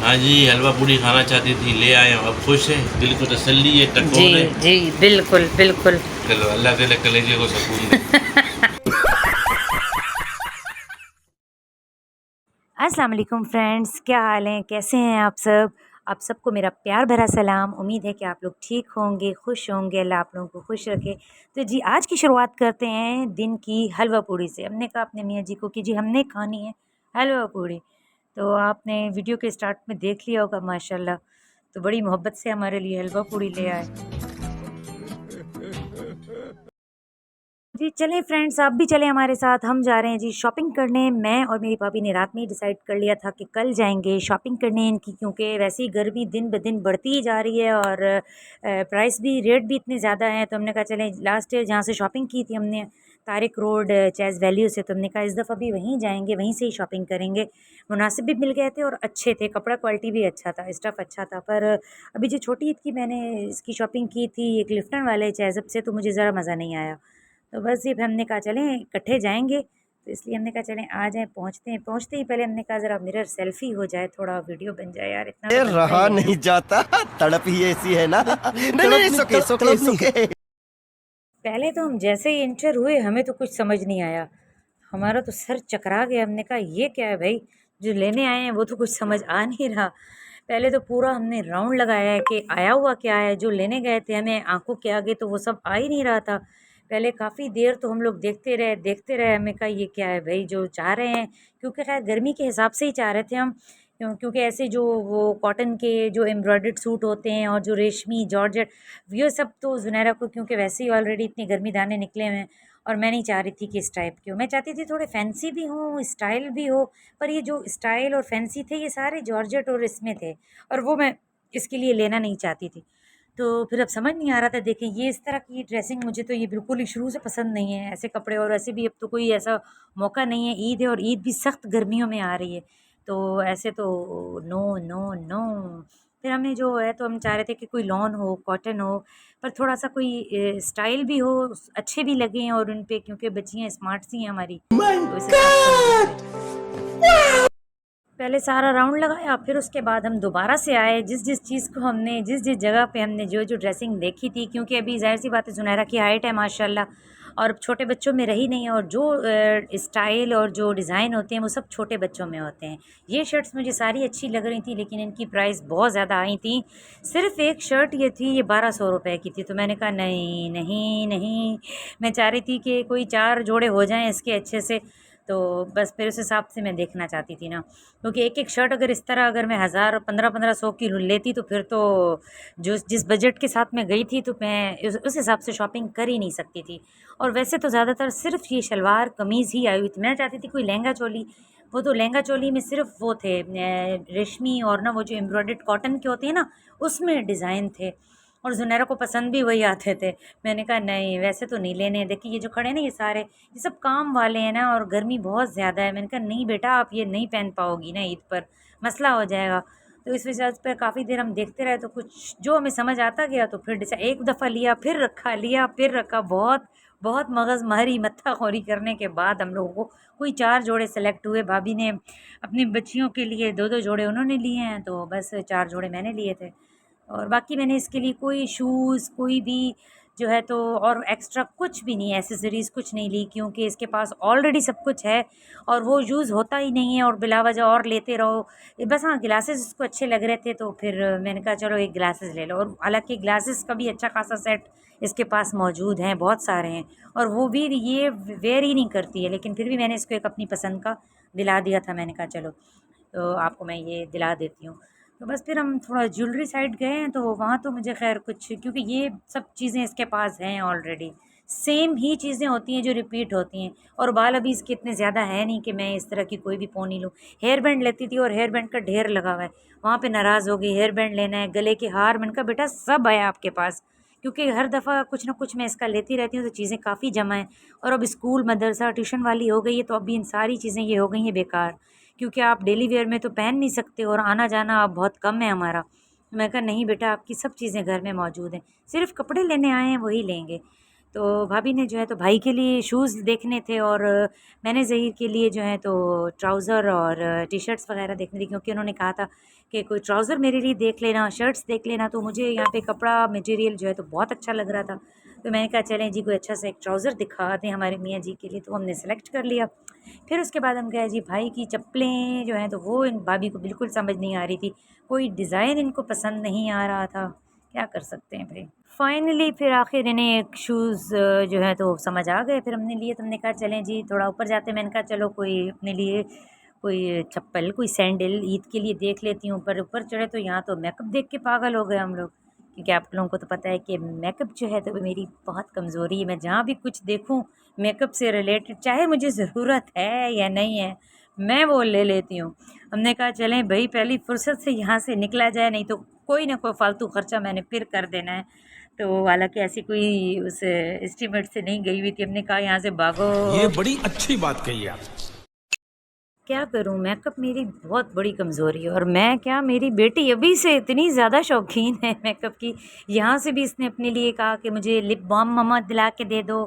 हाँ जी, हलवा पूड़ी खाना चाहती थी, ले आए हैं, अब खुश हैं, दिल को तसल्ली है, जी टकोर है। जी बिल्कुल बिल्कुल। चलो अल्लाह ताला कलेजे को सुकून दे। अस्सलाम वालेकुम फ्रेंड्स, क्या हाल हैं, कैसे हैं आप सब। आप सबको मेरा प्यार भरा सलाम। उम्मीद है कि आप लोग ठीक होंगे, खुश होंगे, अल्लाह आप लोगों को खुश रखे। तो जी आज की शुरुआत करते हैं दिन की हलवा पूड़ी से। हमने कहा अपने मियाँ जी को कि जी हमने खानी है हलवा पूड़ी। तो आपने वीडियो के स्टार्ट में देख लिया होगा माशाल्लाह, तो बड़ी मोहब्बत से हमारे लिए हलवा पूड़ी ले आए। जी चलें फ्रेंड्स, आप भी चलें हमारे साथ। हम जा रहे हैं जी शॉपिंग करने। मैं और मेरी भाभी ने रात में ही डिसाइड कर लिया था कि कल जाएंगे शॉपिंग करने इनकी, क्योंकि वैसे ही गर्मी दिन ब दिन बढ़ती ही जा रही है और प्राइस भी, रेट भी इतने ज़्यादा हैं। तो हमने कहा चलें, लास्ट ईयर जहाँ से शॉपिंग की थी हमने तारिक रोड चैज़ वैल्यू से, तो हमने कहा इस दफ़ा भी वहीं जाएंगे, वहीं से ही शॉपिंग करेंगे। मुनासिब भी मिल गए थे और अच्छे थे, कपड़ा क्वालिटी भी अच्छा था, स्टफ़ अच्छा था। पर अभी जो छोटी ईद की मैंने इसकी शॉपिंग की थी एक लिफ्टन वाले चैज़ब से, तो मुझे ज़रा मज़ा नहीं आया। तो बस ये फिर हमने कहा चलें इकट्ठे जाएंगे, तो इसलिए हमने कहा चलें आ जाएं। पहुंचते हैं, पहुंचते ही पहले हमने कहा ज़रा मिरर सेल्फी हो जाए, थोड़ा वीडियो बन जाए यार, इतना तो बनता रहा ही है ना। नहीं जाता। तड़प ही ऐसी है ना। नहीं नहीं, तड़प सुके तड़प सुके तड़प नहीं। सुके। पहले तो हम जैसे ही इंटर हुए हमें तो कुछ समझ नहीं आया, हमारा तो सर चकरा गया। हमने कहा ये क्या है भाई, जो लेने आए हैं वो तो कुछ समझ आ नहीं रहा। पहले तो पूरा हमने राउंड लगाया है कि आया हुआ क्या है। जो लेने गए थे हमें आंखों के आगे तो वो सब आ ही नहीं रहा था। पहले काफ़ी देर तो हम लोग देखते रहे। हमें कहा ये क्या है भाई जो चाह रहे हैं, क्योंकि खैर गर्मी के हिसाब से ही चाह रहे थे हम। क्योंकि ऐसे जो वो कॉटन के जो एम्ब्रॉयडर्ड सूट होते हैं और जो रेशमी जॉर्जेट, ये सब तो जुनैरा को, क्योंकि वैसे ही ऑलरेडी इतने गर्मी दाने निकले हुए हैं और मैं नहीं चाह रही थी कि इस टाइप के हो। मैं चाहती थी थोड़े फैंसी भी हों, स्टाइल भी हो। पर ये जो स्टाइल और फैंसी थे ये सारे जॉर्जेट और इसमें थे, और वो मैं इसके लिए लेना नहीं चाहती थी। तो फिर अब समझ नहीं आ रहा था। देखें ये इस तरह की ड्रेसिंग मुझे तो ये बिल्कुल ही शुरू से पसंद नहीं है, ऐसे कपड़े। और वैसे भी अब तो कोई ऐसा मौका नहीं है, ईद है और ईद भी सख्त गर्मियों में आ रही है, तो ऐसे तो नो नो नो। फिर हमें जो है, तो हम चाह रहे थे कि कोई लॉन हो, कॉटन हो, पर थोड़ा सा कोई स्टाइल भी हो, अच्छे भी लगें और उन पे, क्योंकि बच्चियाँ स्मार्ट सी हैं हमारी, तो इस हिसाब से हम देख रहे थे। पहले सारा राउंड लगाया, फिर उसके बाद हम दोबारा से आए। जिस जिस चीज़ को हमने, जिस जिस जगह पे हमने जो जो ड्रेसिंग देखी थी, क्योंकि अभी ज़ाहिर सी बात है जुनैरा की हाइट है माशाल्लाह, और छोटे बच्चों में रही नहीं, और जो स्टाइल और जो डिज़ाइन होते हैं वो सब छोटे बच्चों में होते हैं। ये शर्ट्स मुझे सारी अच्छी लग रही थी, लेकिन इनकी प्राइस बहुत ज़्यादा आई थी। सिर्फ़ एक शर्ट ये थी, ये 1200 रुपये की थी। तो मैंने कहा नहीं नहीं नहीं, मैं चाह रही थी कि कोई 4 जोड़े हो जाएँ इसके अच्छे से। तो बस फिर उस हिसाब से मैं देखना चाहती थी ना, क्योंकि एक एक शर्ट अगर इस तरह, अगर मैं 1000 1500 की लेती, तो फिर तो जो जिस बजट के साथ मैं गई थी, तो मैं उस हिसाब से शॉपिंग कर ही नहीं सकती थी। और वैसे तो ज़्यादातर सिर्फ ये शलवार कमीज़ ही आई हुई थी। मैं चाहती थी कोई लहंगा चोली, वो तो लहंगा चोली में सिर्फ वो थे रेशमी, और ना वो जो एम्ब्रॉयडर्ड कॉटन के होते हैं ना, उसमें डिज़ाइन थे, और जुनैरा को पसंद भी वही आते थे। मैंने कहा नहीं वैसे तो नहीं लेने। देखिए ये जो खड़े हैं ना, ये सारे, ये सब काम वाले हैं ना, और गर्मी बहुत ज़्यादा है। मैंने कहा नहीं बेटा, आप ये नहीं पहन पाओगी ना ईद पर, मसला हो जाएगा। तो इस वजह से काफ़ी देर हम देखते रहे, तो कुछ जो हमें समझ आता गया, तो फिर डिसाइड, एक दफ़ा लिया फिर रखा, लिया फिर रखा, बहुत बहुत मगज़ मारी मत्था खोरी करने के बाद हम लोगों को कोई 4 जोड़े सेलेक्ट हुए। भाभी ने अपनी बच्चियों के लिए 2-2 जोड़े उन्होंने लिए हैं, तो बस 4 जोड़े मैंने लिए थे। और बाकी मैंने इसके लिए कोई शूज़, कोई भी जो है, तो और एक्स्ट्रा कुछ भी नहीं, एसेसरीज़ कुछ नहीं ली, क्योंकि इसके पास ऑलरेडी सब कुछ है और वो यूज़ होता ही नहीं है, और बिला वजह और लेते रहो। बस हाँ, ग्लासेस उसको अच्छे लग रहे थे, तो फिर मैंने कहा चलो एक ग्लासेस ले लो। और हालांकि ग्लासेस का भी अच्छा खासा सेट इसके पास मौजूद हैं, बहुत सारे हैं, और वो भी ये वेयर ही नहीं करती है, लेकिन फिर भी मैंने इसको एक अपनी पसंद का दिला दिया था। मैंने कहा चलो, तो आपको मैं ये दिला देती हूँ। तो बस फिर हम थोड़ा ज्वेलरी साइड गए हैं, तो वहाँ तो मुझे खैर कुछ, क्योंकि ये सब चीज़ें इसके पास हैं ऑलरेडी, सेम ही चीज़ें होती हैं जो रिपीट होती हैं। और बाल अभी इसके इतने ज़्यादा है नहीं कि मैं इस तरह की कोई भी पोनी लूँ। हेयर बैंड लेती थी और हेयर बैंड का ढेर लगा हुआ है, वहाँ पे नाराज़ हो गई। हेयर बैंड लेना है, गले के हार, मैंने कहा बेटा सब है आपके पास, क्योंकि हर दफ़ा कुछ ना कुछ मैं इसका लेती रहती हूँ, तो चीज़ें काफ़ी जमा हैं। और अब स्कूल मदरसा ट्यूशन वाली हो गई है, तो अभी इन सारी चीज़ें ये हो गई हैं बेकार, क्योंकि आप डेली वेयर में तो पहन नहीं सकते, और आना जाना अब बहुत कम है हमारा। मैं कहा नहीं बेटा, आपकी सब चीज़ें घर में मौजूद हैं, सिर्फ कपड़े लेने आए हैं वही लेंगे। तो भाभी ने जो है तो भाई के लिए शूज़ देखने थे और मैंने ज़हीर के लिए जो है तो ट्राउज़र और टी-शर्ट्स वगैरह देखने थी, क्योंकि उन्होंने कहा था कि कोई ट्राउज़र मेरे लिए देख लेना, शर्ट्स देख लेना। तो मुझे यहाँ पे कपड़ा मटेरियल जो है तो बहुत अच्छा लग रहा था, तो मैंने कहा चलें जी कोई अच्छा सा एक ट्राउज़र दिखा दें हमारे मियाँ जी के लिए, तो हमने सेलेक्ट कर लिया। फिर उसके बाद हम गए जी भाई की चप्पलें जो हैं तो वो इन भाभी को बिल्कुल समझ नहीं आ रही थी, कोई डिज़ाइन इनको पसंद नहीं आ रहा था, क्या कर सकते हैं भाई। फाइनली फिर आखिर इन्हें एक शूज़ जो है तो समझ आ गए, फिर हमने लिए, तो हमने कहा चलें जी थोड़ा ऊपर जाते हैं। मैंने कहा चलो कोई अपने लिए कोई चप्पल, कोई सैंडल ईद के लिए देख लेती हूँ। पर ऊपर चढ़े तो यहाँ तो मेकअप देख के पागल हो गए हम लोग, क्योंकि आप लोगों को तो पता है कि मेकअप जो है तो मेरी बहुत कमज़ोरी है। मैं जहाँ भी कुछ देखूँ मेकअप से रिलेटेड, चाहे मुझे ज़रूरत है या नहीं है, मैं वो ले लेती हूँ। हमने कहा चलें भाई पहली फुर्सत से यहाँ से निकला जाए, नहीं तो कोई ना कोई फालतू खर्चा मैंने फिर कर देना है। तो हालांकि ऐसी कोई उस एस्टीमेट से नहीं गई हुई थी, हमने कहा यहाँ से भागो। ये बड़ी अच्छी बात कही आप। क्या करूं, मेकअप मेरी बहुत बड़ी कमज़ोरी है, और मैं क्या, मेरी बेटी अभी से इतनी ज़्यादा शौकीन है मेकअप की। यहाँ से भी इसने अपने लिए कहा कि मुझे लिप बाम मम्मा दिला के दे दो,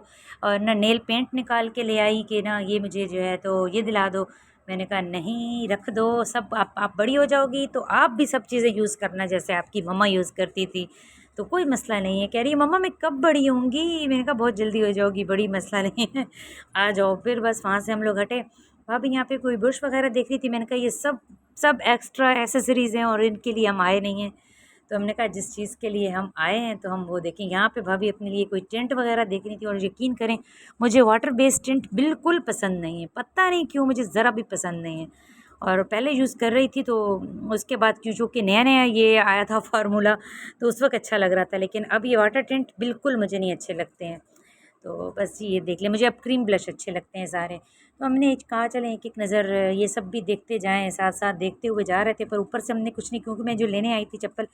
और ना नेल पेंट निकाल के ले आई कि ना ये मुझे जो है तो ये दिला दो। मैंने कहा नहीं, रख दो सब, आप बड़ी हो जाओगी तो आप भी सब चीज़ें यूज़ करना जैसे आपकी मम्मा यूज़ करती थी, तो कोई मसला नहीं है। कह रही है मम्मा मैं कब बड़ी होंगी, मैंने कहा बहुत जल्दी हो जाओगी बड़ी, मसला नहीं है, आ जाओ। फिर बस वहाँ से हम लोग हटे। भाभी यहाँ पे कोई बुश वगैरह देख रही थी, मैंने कहा ये सब सब एक्स्ट्रा एसेसरीज़ हैं और इनके लिए हम आए नहीं हैं। तो हमने कहा जिस चीज़ के लिए हम आए हैं तो हम वो देखें। यहाँ पे भाभी अपने लिए कोई टेंट वगैरह देख रही थी, और यकीन करें मुझे वाटर बेस्ड टेंट बिल्कुल पसंद नहीं है, पता नहीं क्यों, मुझे ज़रा भी पसंद नहीं है। और पहले यूज़ कर रही थी तो उसके बाद क्यों, चूँकि नया नया ये आया था फार्मूला, तो उस वक्त अच्छा लग रहा था, लेकिन अब ये वाटर टेंट बिल्कुल मुझे नहीं अच्छे लगते हैं। तो बस ये देख लें, मुझे अब क्रीम ब्लश अच्छे लगते हैं सारे। तो हमने कहा चलें एक एक नज़र ये सब भी देखते जाएं, साथ साथ देखते हुए जा रहे थे। पर ऊपर से हमने कुछ नहीं, क्योंकि मैं जो लेने आई थी चप्पल,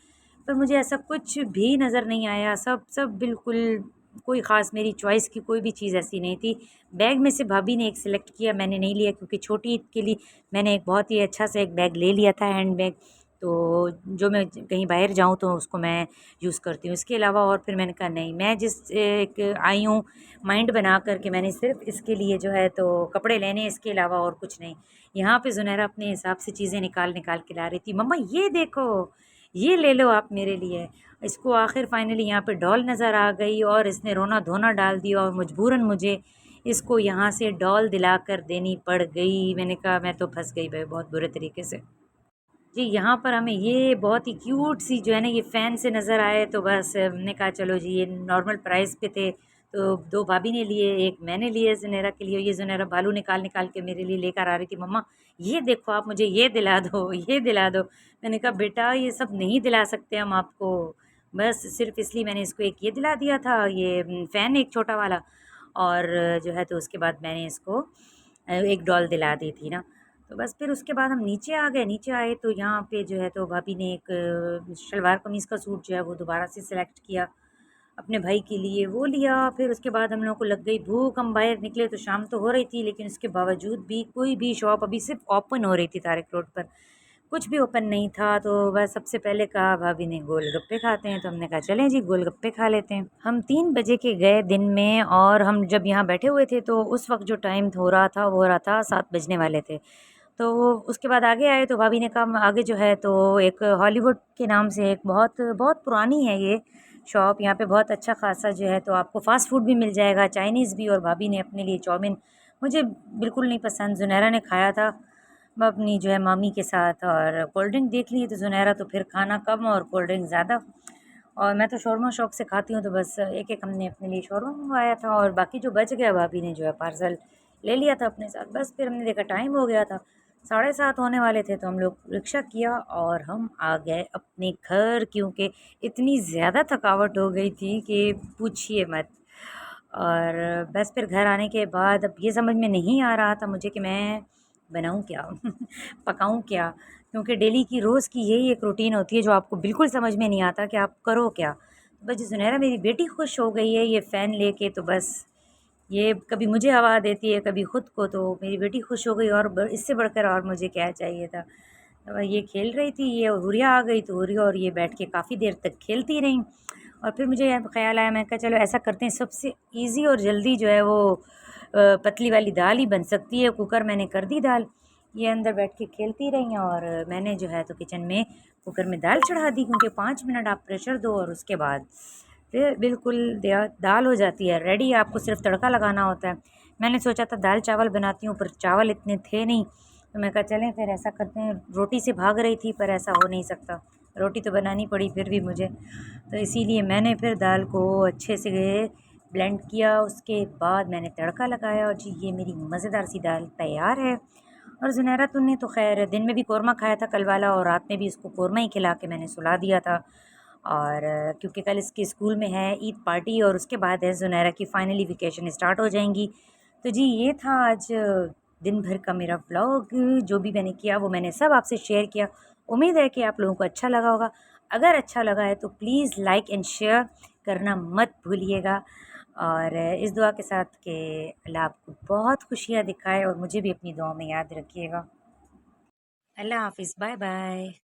पर मुझे ऐसा कुछ भी नज़र नहीं आया। सब सब बिल्कुल कोई ख़ास मेरी चॉइस की कोई भी चीज़ ऐसी नहीं थी। बैग में से भाभी ने एक सिलेक्ट किया, मैंने नहीं लिया, क्योंकि छोटी ईद के लिए मैंने एक बहुत ही अच्छा सा एक बैग ले लिया था, हैंड बैग, तो जो मैं कहीं बाहर जाऊँ तो उसको मैं यूज़ करती हूँ। इसके अलावा और फिर मैंने कहा नहीं, मैं जिस एक आई हूँ माइंड बना कर के, मैंने सिर्फ इसके लिए जो है तो कपड़े लेने, इसके अलावा और कुछ नहीं। यहाँ पे ज़ुनैरा अपने हिसाब से चीज़ें निकाल निकाल के ला रही थी, मम्मा ये देखो, ये ले लो आप मेरे लिए। इसको आखिर फाइनली यहाँ पे डॉल नज़र आ गई, और इसने रोना धोना डाल दिया, और मजबूरन मुझे इसको यहाँ से डॉल दिला कर देनी पड़ गई। मैंने कहा मैं तो फंस गई भाई बहुत बुरे तरीके से जी। यहाँ पर हमें ये बहुत ही क्यूट सी जो है ना ये फ़ैन से नज़र आए, तो बस हमने कहा चलो जी, ये नॉर्मल प्राइस पे थे, तो दो भाभी ने लिए, एक मैंने लिए ज़ुनैरा के लिए। ये ज़ुनैरा बालू निकाल निकाल के मेरे लिए लेकर आ रही थी, मम्मा ये देखो आप मुझे ये दिला दो, ये दिला दो। मैंने कहा बेटा ये सब नहीं दिला सकते हम आपको, बस सिर्फ इसलिए मैंने इसको एक ये दिला दिया था, ये फ़ैन एक छोटा वाला, और जो है तो उसके बाद मैंने इसको एक डॉल दिला दी थी ना। तो बस फिर उसके बाद हम नीचे आ गए। नीचे आए तो यहाँ पे जो है तो भाभी ने एक शलवार कमीज़ का सूट जो है वो दोबारा से सिलेक्ट किया अपने भाई के लिए, वो लिया। फिर उसके बाद हम लोगों को लग गई भूख, हम बाहर निकले तो शाम तो हो रही थी, लेकिन उसके बावजूद भी कोई भी शॉप अभी सिर्फ ओपन हो रही थी, तारिक रोड पर कुछ भी ओपन नहीं था। तो बस सबसे पहले कहा भाभी ने गोलगप्पे खाते हैं, तो हमने कहा चलें जी गोलगप्पे खा लेते हैं। हम 3 बजे के गए दिन में, और हम जब यहाँ बैठे हुए थे तो उस वक्त जो टाइम हो रहा था वो हो रहा था 7 बजने वाले थे। तो उसके बाद आगे आए तो भाभी ने कहा आगे जो है तो एक हॉलीवुड के नाम से एक बहुत बहुत पुरानी है ये शॉप, यहाँ पे बहुत अच्छा खासा जो है तो आपको फ़ास्ट फूड भी मिल जाएगा, चाइनीज़ भी। और भाभी ने अपने लिए चाउमीन, मुझे बिल्कुल नहीं पसंद, ज़ुनैरा ने खाया था मैं अपनी जो है मामी के साथ, और कोल्ड ड्रिंक देख ली तो ज़ुनैरा तो फिर खाना कम और कोल्ड ड्रिंक ज़्यादा। और मैं तो शौरमा शौक से खाती हूँ, तो बस एक एक हमने अपने लिए शौरमा मंगवाया था, और बाकी जो बच गया भाभी ने जो है पार्सल ले लिया था अपने साथ। बस फिर हमने देखा टाइम हो गया था, 7:30 होने वाले थे, तो हम लोग रिक्शा किया और हम आ गए अपने घर, क्योंकि इतनी ज़्यादा थकावट हो गई थी कि पूछिए मत। और बस फिर घर आने के बाद अब ये समझ में नहीं आ रहा था मुझे कि मैं बनाऊँ क्या पकाऊँ क्या, क्योंकि डेली की रोज़ की यही एक रूटीन होती है जो आपको बिल्कुल समझ में नहीं आता कि आप करो क्या। बस ज़ुनैरा मेरी बेटी खुश हो गई है ये फ़ैन लेके, तो बस ये कभी मुझे हवा देती है कभी ख़ुद को, तो मेरी बेटी खुश हो गई, और इससे बढ़कर और मुझे क्या चाहिए था। तो ये खेल रही थी, ये हुरिया आ गई, तो हुरिया और ये बैठ के काफ़ी देर तक खेलती रहीं। और फिर मुझे यहाँ ख्याल आया, मैं कहा चलो ऐसा करते हैं, सबसे इजी और जल्दी जो है वो पतली वाली दाल ही बन सकती है। कुकर मैंने कर दी दाल, ये अंदर बैठ के खेलती रही और मैंने जो है तो किचन में कुकर में दाल चढ़ा दी, क्योंकि 5 मिनट आप प्रेशर दो और उसके बाद फिर बिल्कुल दाल हो जाती है रेडी। आपको सिर्फ तड़का लगाना होता है। मैंने सोचा था दाल चावल बनाती हूँ, पर चावल इतने थे नहीं, तो मैं कहा चलें फिर ऐसा करते हैं। रोटी से भाग रही थी पर ऐसा हो नहीं सकता, रोटी तो बनानी पड़ी फिर भी मुझे, तो इसीलिए मैंने फिर दाल को अच्छे से ब्लेंड किया। उसके बाद मैंने तड़का लगाया और जी ये मेरी मज़ेदार सी दाल तैयार है। और ज़ुनैरा तुमने तो खैर दिन में भी कौरमा खाया था कल वाला, और रात में भी इसको कौरमा ही खिला के मैंने सुला दिया था। और क्योंकि कल इसके स्कूल में है ईद पार्टी और उसके बाद है ज़ुनैरा की फ़ाइनली वेकेशन स्टार्ट हो जाएंगी। तो जी ये था आज दिन भर का मेरा व्लॉग, जो भी मैंने किया वो मैंने सब आपसे शेयर किया। उम्मीद है कि आप लोगों को अच्छा लगा होगा। अगर अच्छा लगा है तो प्लीज़ लाइक एंड शेयर करना मत भूलिएगा। और इस दुआ के साथ कि अल्लाह आपको बहुत खुशियाँ दिखाए और मुझे भी अपनी दुआ में याद रखिएगा। अल्लाह हाफ़िज़, बाय बाय।